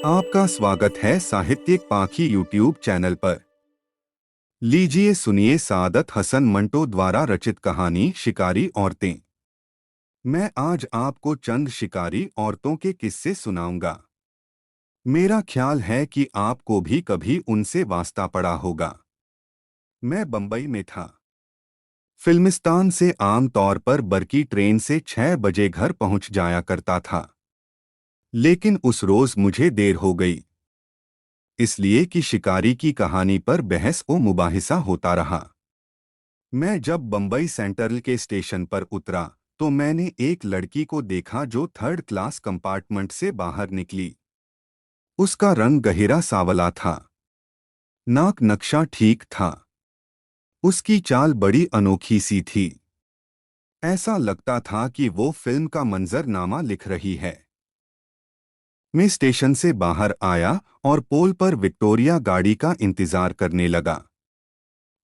आपका स्वागत है साहित्यिक पाखी यूट्यूब चैनल पर। लीजिए सुनिए सादत हसन मंटो द्वारा रचित कहानी शिकारी औरतें। मैं आज आपको चंद शिकारी औरतों के किस्से सुनाऊंगा। मेरा ख्याल है कि आपको भी कभी उनसे वास्ता पड़ा होगा। मैं बंबई में था। फिल्मिस्तान से आम तौर पर बरकी ट्रेन से 6 बजे घर पहुंच जाया करता था। लेकिन उस रोज मुझे देर हो गई, इसलिए कि शिकारी की कहानी पर बहस व मुबाहिसा होता रहा। मैं जब बंबई सेंट्रल के स्टेशन पर उतरा तो मैंने एक लड़की को देखा जो थर्ड क्लास कंपार्टमेंट से बाहर निकली। उसका रंग गहरा सावला था, नाक नक्शा ठीक था, उसकी चाल बड़ी अनोखी सी थी। ऐसा लगता था कि वो फिल्म का मंजरनामा लिख रही है। मैं स्टेशन से बाहर आया और पोल पर विक्टोरिया गाड़ी का इंतजार करने लगा।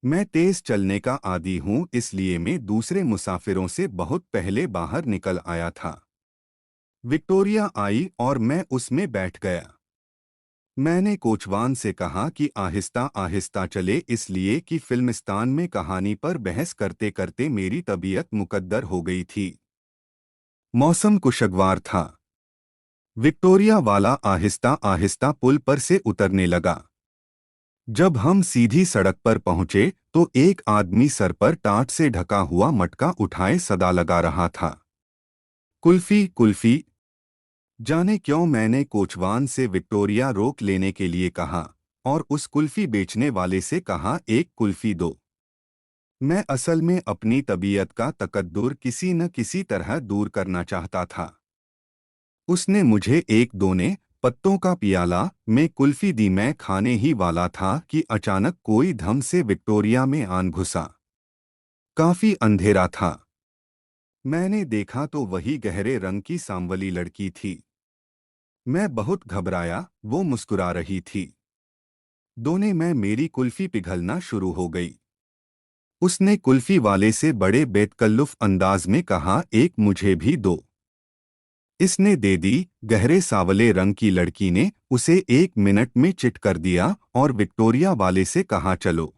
मैं तेज चलने का आदी हूँ, इसलिए मैं दूसरे मुसाफिरों से बहुत पहले बाहर निकल आया था। विक्टोरिया आई और मैं उसमें बैठ गया। मैंने कोचवान से कहा कि आहिस्ता आहिस्ता चले, इसलिए कि फिल्मिस्तान में कहानी पर बहस करते करते मेरी तबीयत मुकद्दर हो गई थी। मौसम खुशगवार था। विक्टोरिया वाला आहिस्ता आहिस्ता पुल पर से उतरने लगा। जब हम सीधी सड़क पर पहुंचे तो एक आदमी सर पर टाट से ढका हुआ मटका उठाए सदा लगा रहा था, कुल्फी कुल्फी। जाने क्यों मैंने कोचवान से विक्टोरिया रोक लेने के लिए कहा और उस कुल्फी बेचने वाले से कहा, एक कुल्फी दो। मैं असल में अपनी तबीयत का तकद्दुर किसी न किसी तरह दूर करना चाहता था। उसने मुझे एक दोने पत्तों का पियाला में कुल्फी दी। मैं खाने ही वाला था कि अचानक कोई धम से विक्टोरिया में आन घुसा। काफी अंधेरा था। मैंने देखा तो वही गहरे रंग की सांवली लड़की थी। मैं बहुत घबराया। वो मुस्कुरा रही थी। दोने में मेरी कुल्फी पिघलना शुरू हो गई। उसने कुल्फी वाले से बड़े बेतकल्लुफ अंदाज में कहा, एक मुझे भी दो। इसने दे दी। गहरे सावले रंग की लड़की ने उसे 1 मिनट में चिट कर दिया और विक्टोरिया वाले से कहा, चलो।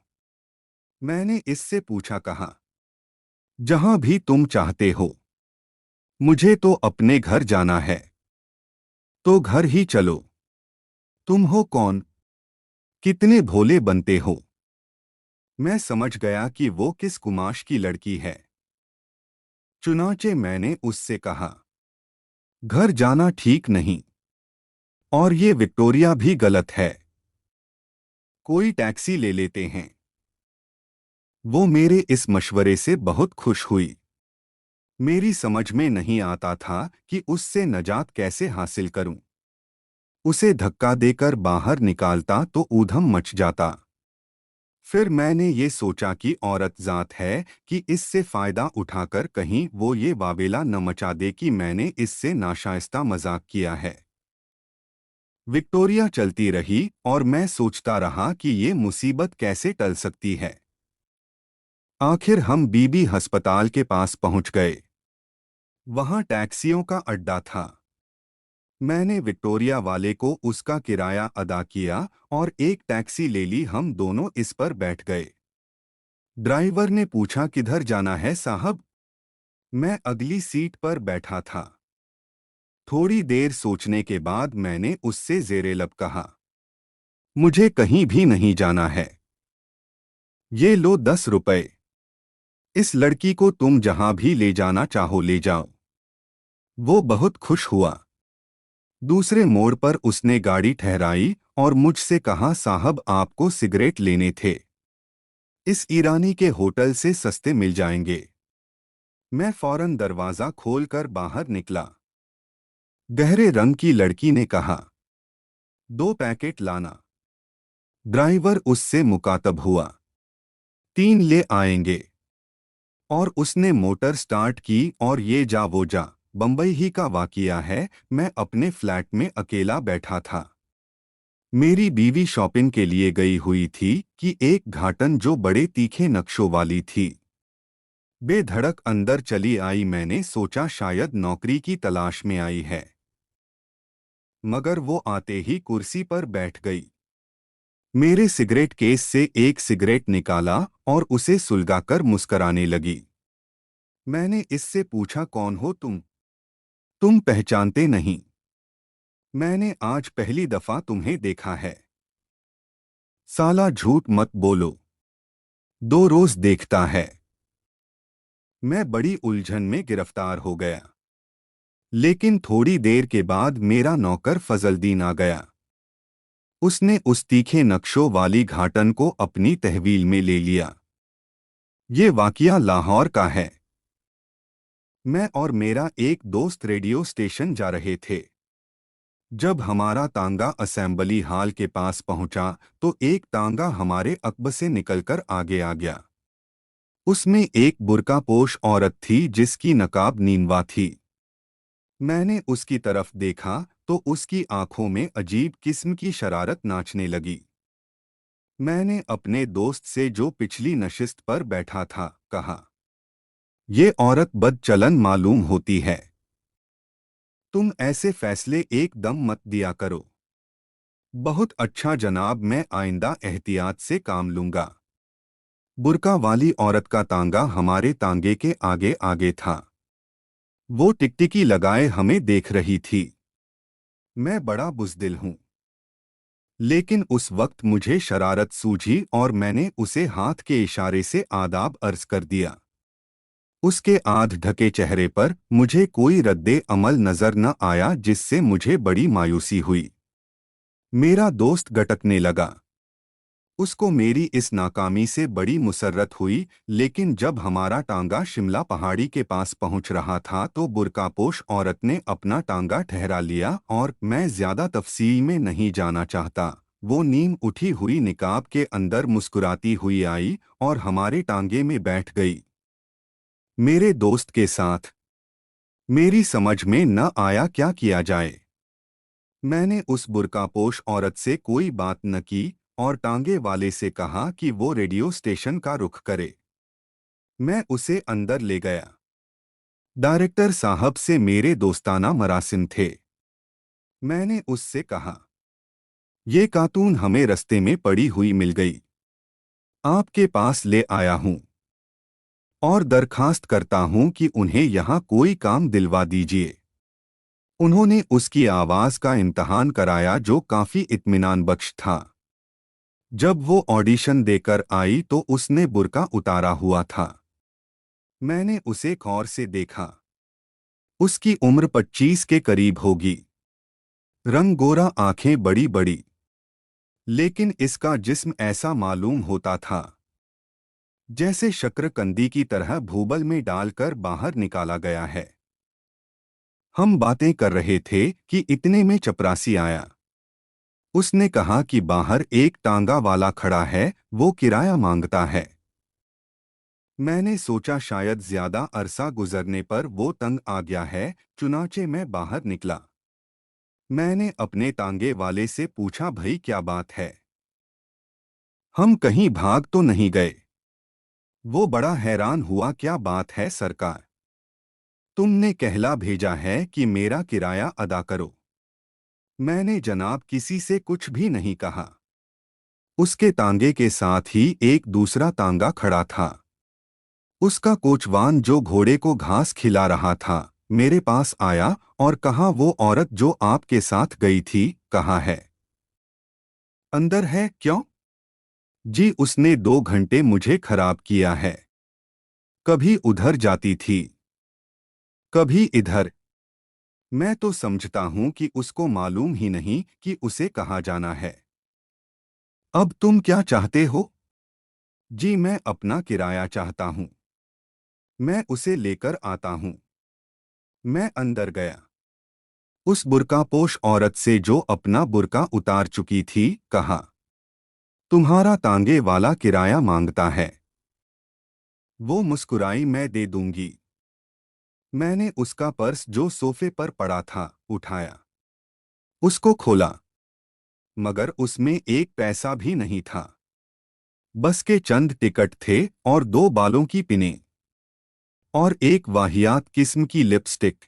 मैंने इससे पूछा, कहा जहां भी तुम चाहते हो। मुझे तो अपने घर जाना है। तो घर ही चलो। तुम हो कौन? कितने भोले बनते हो। मैं समझ गया कि वो किस कुमाश की लड़की है। चुनाचे मैंने उससे कहा, घर जाना ठीक नहीं, और ये विक्टोरिया भी गलत है। कोई टैक्सी ले लेते हैं। वो मेरे इस मशवरे से बहुत खुश हुई। मेरी समझ में नहीं आता था कि उससे नजात कैसे हासिल करूं। उसे धक्का देकर बाहर निकालता तो ऊधम मच जाता। फिर मैंने ये सोचा कि औरत जात है कि इससे फायदा उठाकर कहीं वो ये वावेला न मचा दे कि मैंने इससे नाशाइस्ता मजाक किया है। विक्टोरिया चलती रही और मैं सोचता रहा कि ये मुसीबत कैसे टल सकती है। आखिर हम बीबी अस्पताल के पास पहुंच गए। वहां टैक्सियों का अड्डा था। मैंने विक्टोरिया वाले को उसका किराया अदा किया और एक टैक्सी ले ली। हम दोनों इस पर बैठ गए। ड्राइवर ने पूछा, किधर जाना है साहब? मैं अगली सीट पर बैठा था। थोड़ी देर सोचने के बाद मैंने उससे ज़ेरे लब कहा, मुझे कहीं भी नहीं जाना है। ये लो 10 रुपए। इस लड़की को तुम जहां भी ले जाना चाहो ले जाओ। वो बहुत खुश हुआ। दूसरे मोड़ पर उसने गाड़ी ठहराई और मुझसे कहा, साहब आपको सिगरेट लेने थे। इस ईरानी के होटल से सस्ते मिल जाएंगे। मैं फौरन दरवाज़ा खोलकर बाहर निकला। गहरे रंग की लड़की ने कहा, 2 पैकेट लाना। ड्राइवर उससे मुकातब हुआ, 3 ले आएंगे। और उसने मोटर स्टार्ट की और ये जा वो जा। बंबई ही का वाकिया है। मैं अपने फ्लैट में अकेला बैठा था। मेरी बीवी शॉपिंग के लिए गई हुई थी कि एक घाटन जो बड़े तीखे नक्शों वाली थी बेधड़क अंदर चली आई। मैंने सोचा शायद नौकरी की तलाश में आई है। मगर वो आते ही कुर्सी पर बैठ गई। मेरे सिगरेट केस से एक सिगरेट निकाला और उसे सुलगाकर मुस्कराने लगी। मैंने इससे पूछा, कौन हो तुम? तुम पहचानते नहीं? मैंने आज पहली दफा तुम्हें देखा है। साला झूठ मत बोलो। 2 रोज देखता है। मैं बड़ी उलझन में गिरफ्तार हो गया। लेकिन थोड़ी देर के बाद मेरा नौकर फजलदीन आ गया। उसने उस तीखे नक्शों वाली घाटन को अपनी तहवील में ले लिया। ये वाकया लाहौर का है। मैं और मेरा एक दोस्त रेडियो स्टेशन जा रहे थे। जब हमारा तांगा असेंबली हॉल के पास पहुंचा तो एक तांगा हमारे अकब से निकलकर आगे आ गया। उसमें एक बुर्कापोश औरत थी जिसकी नकाब नींदवा थी। मैंने उसकी तरफ देखा तो उसकी आंखों में अजीब किस्म की शरारत नाचने लगी। मैंने अपने दोस्त से जो पिछली नशिस्त पर बैठा था कहा, ये औरत बदचलन मालूम होती है। तुम ऐसे फैसले एकदम मत दिया करो। बहुत अच्छा जनाब, मैं आइंदा एहतियात से काम लूंगा। बुर्का वाली औरत का तांगा हमारे तांगे के आगे आगे था। वो टिकटिकी लगाए हमें देख रही थी। मैं बड़ा बुज़दिल हूं। लेकिन उस वक्त मुझे शरारत सूझी और मैंने उसे हाथ के इशारे से आदाब अर्ज कर दिया। उसके आध ढके चेहरे पर मुझे कोई रद्दे अमल नजर न आया, जिससे मुझे बड़ी मायूसी हुई। मेरा दोस्त गटकने लगा। उसको मेरी इस नाकामी से बड़ी मुसर्रत हुई। लेकिन जब हमारा टांगा शिमला पहाड़ी के पास पहुंच रहा था तो बुर्कापोश औरत ने अपना टांगा ठहरा लिया और मैं ज्यादा तफसील में नहीं जाना चाहता। वो नीम उठी हुई निकाब के अंदर मुस्कुराती हुई आई और हमारे टांगे में बैठ गई, मेरे दोस्त के साथ। मेरी समझ में न आया क्या किया जाए। मैंने उस बुर्कापोश औरत से कोई बात न की और टांगे वाले से कहा कि वो रेडियो स्टेशन का रुख करे। मैं उसे अंदर ले गया। डायरेक्टर साहब से मेरे दोस्ताना मरासिम थे। मैंने उससे कहा, ये कार्टून हमें रस्ते में पड़ी हुई मिल गई, आपके पास ले आया हूं और दरखास्त करता हूं कि उन्हें यहां कोई काम दिलवा दीजिए। उन्होंने उसकी आवाज का इम्तहान कराया जो काफी इत्मीनान बख्श था। जब वो ऑडिशन देकर आई तो उसने बुर्का उतारा हुआ था। मैंने उसे गौर से देखा। उसकी उम्र 25 के करीब होगी। रंग गोरा, आंखें बड़ी बड़ी। लेकिन इसका जिस्म ऐसा मालूम होता था जैसे शक्करकंदी की तरह भूबल में डालकर बाहर निकाला गया है। हम बातें कर रहे थे कि इतने में चपरासी आया। उसने कहा कि बाहर एक टांगा वाला खड़ा है, वो किराया मांगता है। मैंने सोचा शायद ज्यादा अरसा गुजरने पर वो तंग आ गया है, चुनाचे मैं बाहर निकला। मैंने अपने तांगे वाले से पूछा, भाई क्या बात है? हम कहीं भाग तो नहीं गए? वो बड़ा हैरान हुआ, क्या बात है सरकार? तुमने कहला भेजा है कि मेरा किराया अदा करो। मैंने जनाब किसी से कुछ भी नहीं कहा। उसके तांगे के साथ ही एक दूसरा तांगा खड़ा था। उसका कोचवान जो घोड़े को घास खिला रहा था मेरे पास आया और कहा, वो औरत जो आपके साथ गई थी कहाँ है? अंदर है। क्यों? जी उसने 2 घंटे मुझे खराब किया है। कभी उधर जाती थी, कभी इधर। मैं तो समझता हूं कि उसको मालूम ही नहीं कि उसे कहाँ जाना है। अब तुम क्या चाहते हो? जी मैं अपना किराया चाहता हूं। मैं उसे लेकर आता हूं। मैं अंदर गया। उस बुर्कापोश औरत से जो अपना बुर्का उतार चुकी थी कहा, तुम्हारा तांगे वाला किराया मांगता है। वो मुस्कुराई, मैं दे दूंगी। मैंने उसका पर्स जो सोफे पर पड़ा था उठाया, उसको खोला, मगर उसमें एक पैसा भी नहीं था। बस के चंद टिकट थे और 2 बालों की पिनें और एक वाहियात किस्म की लिपस्टिक।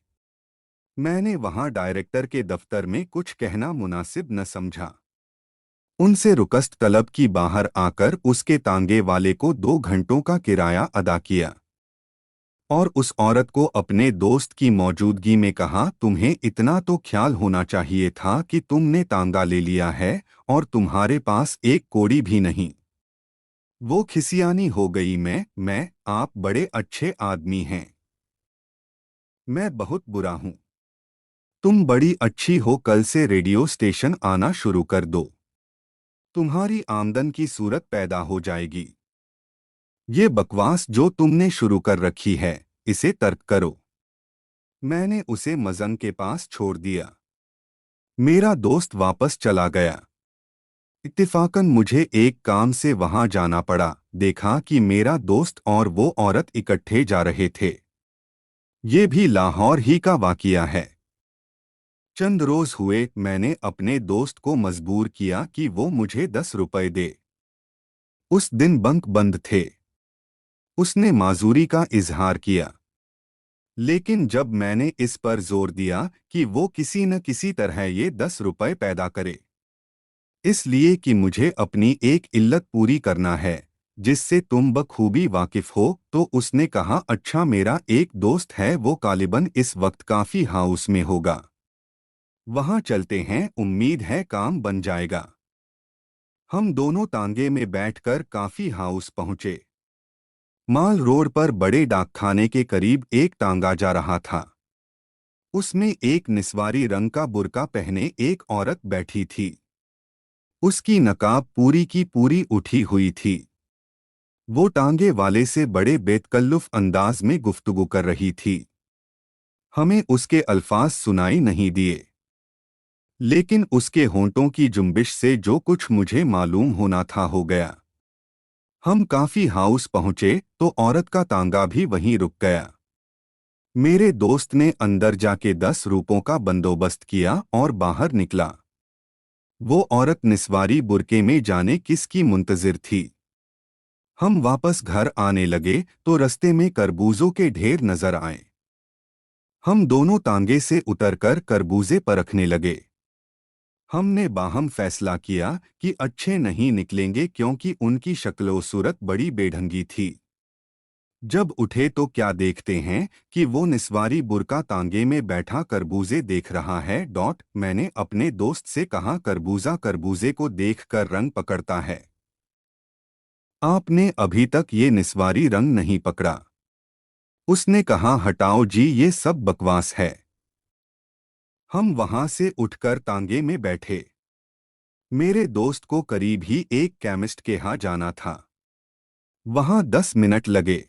मैंने वहां डायरेक्टर के दफ्तर में कुछ कहना मुनासिब न समझा। उनसे रुकस्त तलब की बाहर आकर उसके तांगे वाले को 2 घंटों का किराया अदा किया और उस औरत को अपने दोस्त की मौजूदगी में कहा, तुम्हें इतना तो ख्याल होना चाहिए था कि तुमने तांगा ले लिया है और तुम्हारे पास एक कौड़ी भी नहीं। वो खिसियानी हो गई। मैं आप बड़े अच्छे आदमी हैं। मैं बहुत बुरा हूं। तुम बड़ी अच्छी हो, कल से रेडियो स्टेशन आना शुरू कर दो। तुम्हारी आमदन की सूरत पैदा हो जाएगी। ये बकवास जो तुमने शुरू कर रखी है, इसे तर्क करो। मैंने उसे मजंग के पास छोड़ दिया। मेरा दोस्त वापस चला गया। इत्तेफाकन मुझे एक काम से वहां जाना पड़ा। देखा कि मेरा दोस्त और वो औरत इकट्ठे जा रहे थे। ये भी लाहौर ही का वाकिया है। चंद रोज हुए, मैंने अपने दोस्त को मजबूर किया कि वो मुझे 10 रुपए दे। उस दिन बंक बंद थे। उसने माजूरी का इजहार किया, लेकिन जब मैंने इस पर जोर दिया कि वो किसी न किसी तरह ये 10 रुपए पैदा करे, इसलिए कि मुझे अपनी एक इल्लत पूरी करना है जिससे तुम बखूबी वाकिफ हो, तो उसने कहा, अच्छा मेरा एक दोस्त है, वो गालिबन इस वक्त काफी हाउस में होगा, वहां चलते हैं, उम्मीद है काम बन जाएगा। हम दोनों तांगे में बैठकर काफी हाउस पहुंचे। माल रोड पर बड़े डाकखाने के करीब एक तांगा जा रहा था। उसमें एक निस्वारी रंग का बुर्का पहने एक औरत बैठी थी। उसकी नकाब पूरी की पूरी उठी हुई थी। वो टांगे वाले से बड़े बेतकल्लुफ अंदाज में गुफ्तगू कर रही थी। हमें उसके अल्फाज सुनाई नहीं दिए, लेकिन उसके होंठों की जुम्बिश से जो कुछ मुझे मालूम होना था हो गया। हम काफी हाउस पहुंचे तो औरत का तांगा भी वहीं रुक गया। मेरे दोस्त ने अंदर जाके 10 रुपयों का बंदोबस्त किया और बाहर निकला। वो औरत निस्वारी बुरके में जाने किसकी मुंतजिर थी। हम वापस घर आने लगे तो रास्ते में तरबूजों के ढेर नजर आए। हम दोनों तांगे से उतरकर तरबूजे परखने लगे। हमने बाहम फैसला किया कि अच्छे नहीं निकलेंगे, क्योंकि उनकी शक्लो सूरत बड़ी बेढंगी थी। जब उठे तो क्या देखते हैं कि वो निस्वारी बुरका तांगे में बैठा तरबूजे देख रहा है। मैंने अपने दोस्त से कहा, तरबूजा तरबूजे को देखकर रंग पकड़ता है, आपने अभी तक ये निस्वारी रंग नहीं पकड़ा। उसने कहा, हटाओ जी, ये सब बकवास है। हम वहां से उठकर तांगे में बैठे। मेरे दोस्त को करीब ही एक केमिस्ट के यहाँ जाना था। वहां 10 मिनट लगे।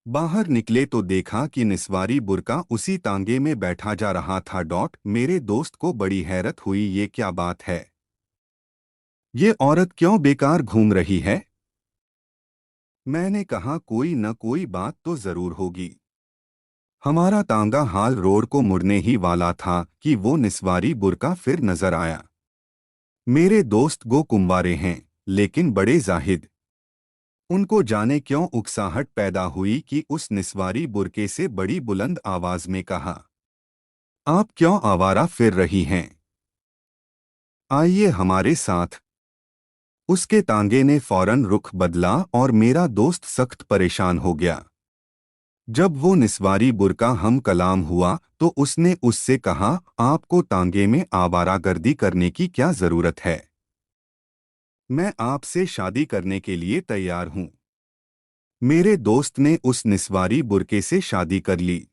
बाहर निकले तो देखा कि निस्वारी बुरका उसी तांगे में बैठा जा रहा था। मेरे दोस्त को बड़ी हैरत हुई, ये क्या बात है, ये औरत क्यों बेकार घूम रही है। मैंने कहा, कोई न कोई बात तो जरूर होगी। हमारा तांगा हाल रोड को मुड़ने ही वाला था कि वो निस्वारी बुरका फिर नजर आया। मेरे दोस्त गो कुंवारे हैं, लेकिन बड़े जाहिद। उनको जाने क्यों उकसाहट पैदा हुई कि उस निस्वारी बुरके से बड़ी बुलंद आवाज में कहा, आप क्यों आवारा फिर रही हैं, आइए हमारे साथ। उसके तांगे ने फौरन रुख बदला और मेरा दोस्त सख्त परेशान हो गया। जब वो निस्वारी बुरका हम कलाम हुआ तो उसने उससे कहा, आपको तांगे में आवारागर्दी करने की क्या जरूरत है, मैं आपसे शादी करने के लिए तैयार हूं। मेरे दोस्त ने उस निस्वारी बुरके से शादी कर ली।